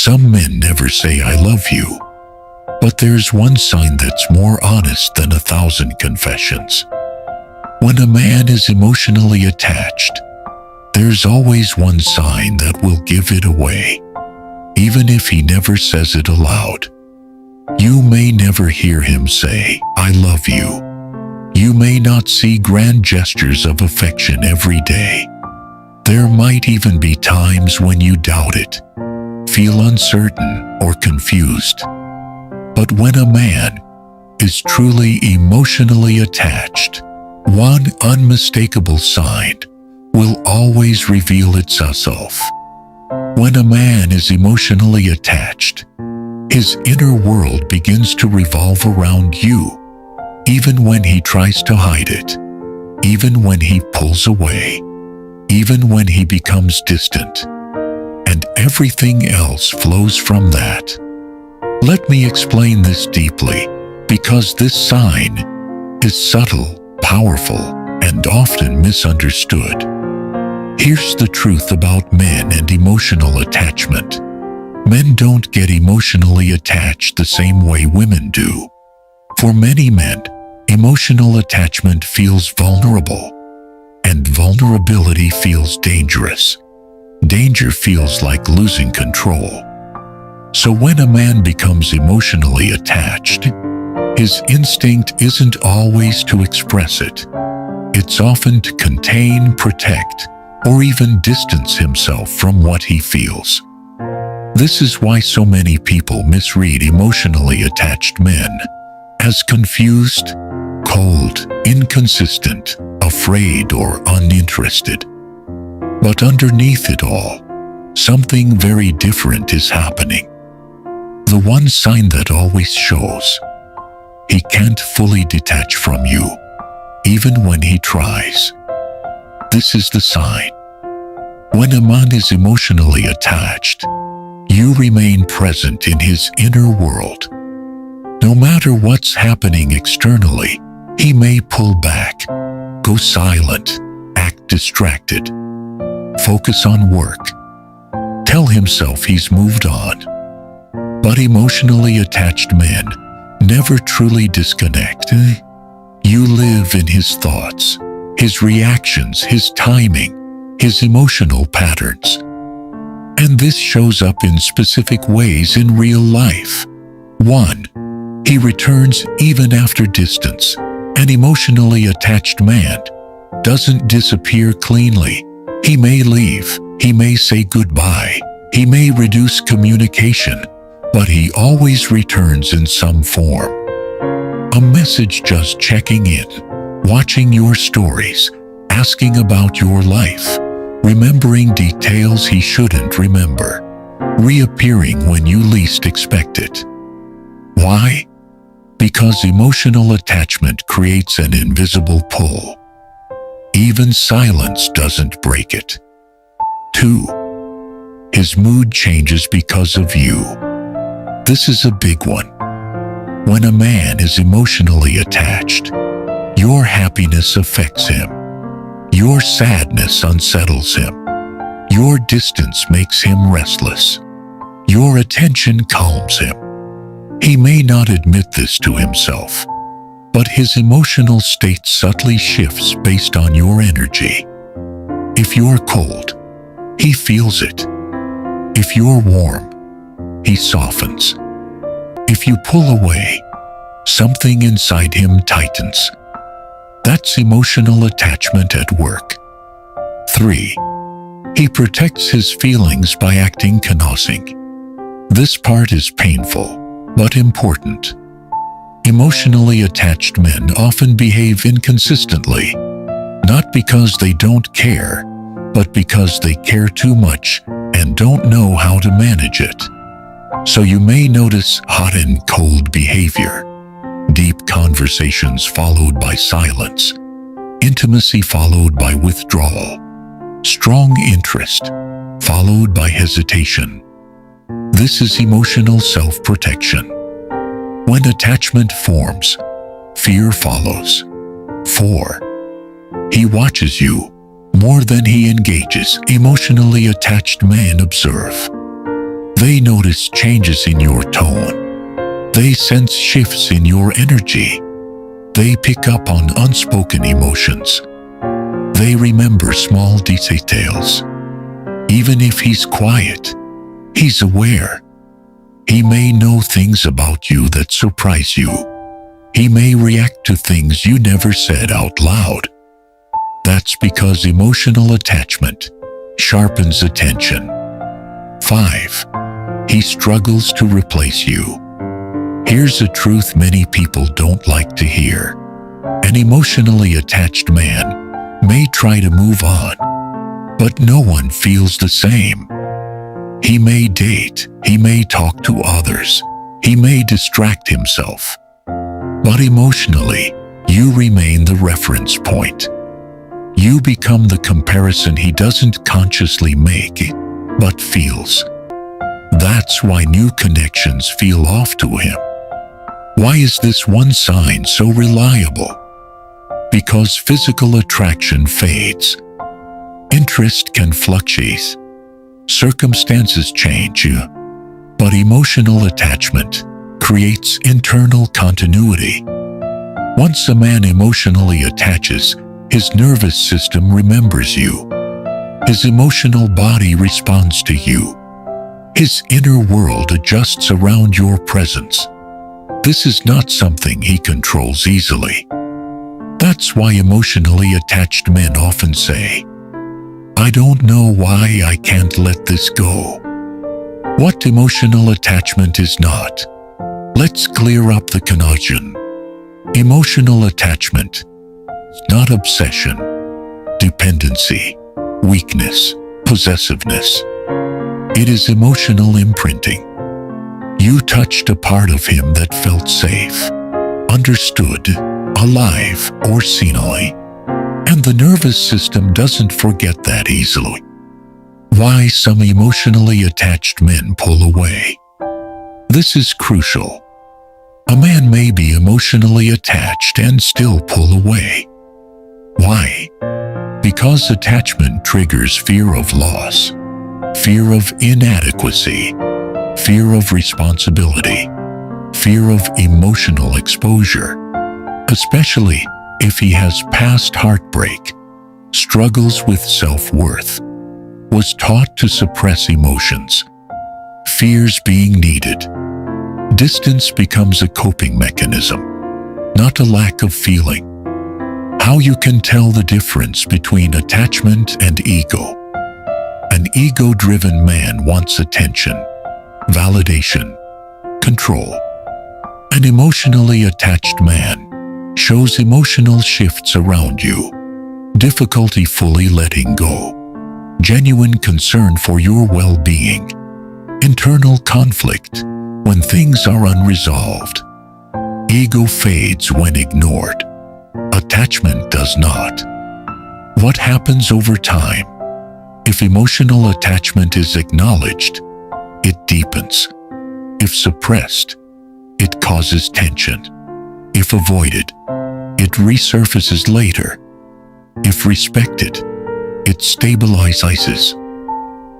Some men never say "I love you," but there's one sign that's more honest than 1,000 confessions. When a man is emotionally attached, there's always one sign that will give it away, even if he never says it aloud. You may never hear him say, "I love you." You may not see grand gestures of affection every day. There might even be times when you doubt it, feel uncertain or confused. But when a man is truly emotionally attached, one unmistakable sign will always reveal itself. When a man is emotionally attached, his inner world begins to revolve around you, even when he tries to hide it, even when he pulls away, even when he becomes distant, and everything else flows from that. Let me explain this deeply, because this sign is subtle, powerful, and often misunderstood. Here's the truth about men and emotional attachment. Men don't get emotionally attached the same way women do. For many men, emotional attachment feels vulnerable, and vulnerability feels dangerous. Danger feels like losing control. So when a man becomes emotionally attached, his instinct isn't always to express it. It's often to contain, protect, or even distance himself from what he feels. This is why so many people misread emotionally attached men as confused, cold, inconsistent, afraid, or uninterested. But underneath it all, something very different is happening. The one sign that always shows: he can't fully detach from you, even when he tries. This is the sign. When a man is emotionally attached, you remain present in his inner world. No matter what's happening externally, he may pull back, go silent, act distracted, focus on work, tell himself he's moved on. But emotionally attached men never truly disconnect. You live in his thoughts, his reactions, his timing, his emotional patterns. And this shows up in specific ways in real life. 1. He returns even after distance. An emotionally attached man doesn't disappear cleanly. He may leave, he may say goodbye, he may reduce communication, but he always returns in some form. A message just checking in, watching your stories, asking about your life, remembering details he shouldn't remember, reappearing when you least expect it. Why? Because emotional attachment creates an invisible pull. Even silence doesn't break it. 2. His mood changes because of you. This is a big one. When a man is emotionally attached, your happiness affects him. Your sadness unsettles him. Your distance makes him restless. Your attention calms him. He may not admit this to himself, but his emotional state subtly shifts based on your energy. If you're cold, he feels it. If you're warm, he softens. If you pull away, something inside him tightens. That's emotional attachment at work. 3. He protects his feelings by acting convincing. This part is painful, but important. Emotionally attached men often behave inconsistently, not because they don't care, but because they care too much and don't know how to manage it. So you may notice hot and cold behavior, deep conversations followed by silence, intimacy followed by withdrawal, strong interest followed by hesitation. This is emotional self-protection. When attachment forms, fear follows. 4. He watches you more than he engages. Emotionally attached men observe. They notice changes in your tone. They sense shifts in your energy. They pick up on unspoken emotions. They remember small details. Even if he's quiet, he's aware. He may know things about you that surprise you. He may react to things you never said out loud. That's because emotional attachment sharpens attention. 5. He struggles to replace you. Here's a truth many people don't like to hear. An emotionally attached man may try to move on, but no one feels the same. He may date, he may talk to others, he may distract himself. But emotionally, you remain the reference point. You become the comparison he doesn't consciously make, but feels. That's why new connections feel off to him. Why is this one sign so reliable? Because physical attraction fades. Interest can fluctuate. Circumstances change, but emotional attachment creates internal continuity. Once a man emotionally attaches, his nervous system remembers you. His emotional body responds to you. His inner world adjusts around your presence. This is not something he controls easily. That's why emotionally attached men often say, "I don't know why I can't let this go." What emotional attachment is not? Let's clear up the confusion. Emotional attachment is not obsession, dependency, weakness, possessiveness. It is emotional imprinting. You touched a part of him that felt safe, understood, alive, or seen. And the nervous system doesn't forget that easily. Why some emotionally attached men pull away. This is crucial. A man may be emotionally attached and still pull away. Why? Because attachment triggers fear of loss, fear of inadequacy, fear of responsibility, fear of emotional exposure, especially if he has past heartbreak, struggles with self-worth, was taught to suppress emotions, fears being needed. Distance becomes a coping mechanism, not a lack of feeling. How you can tell the difference between attachment and ego. An ego-driven man wants attention, validation, control. An emotionally attached man shows emotional shifts around you, difficulty fully letting go, genuine concern for your well-being, internal conflict when things are unresolved. Ego fades when ignored. Attachment does not. What happens over time? If emotional attachment is acknowledged, it deepens. If suppressed, it causes tension. If avoided, it resurfaces later. If respected, it stabilizes.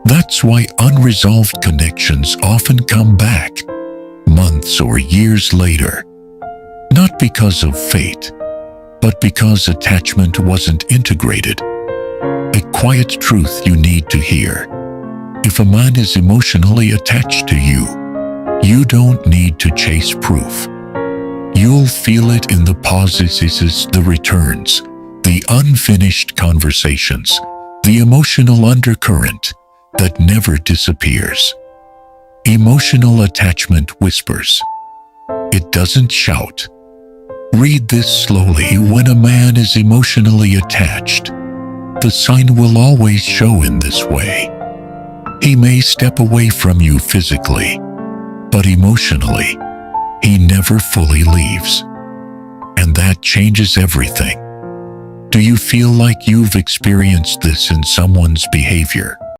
That's why unresolved connections often come back, months or years later. Not because of fate, but because attachment wasn't integrated. A quiet truth you need to hear. If a man is emotionally attached to you, you don't need to chase proof. You'll feel it in the pauses, the returns, the unfinished conversations, the emotional undercurrent that never disappears. Emotional attachment whispers. It doesn't shout. Read this slowly. When a man is emotionally attached, the sign will always show in this way. He may step away from you physically, but emotionally, he never fully leaves. And that changes everything. Do you feel like you've experienced this in someone's behavior?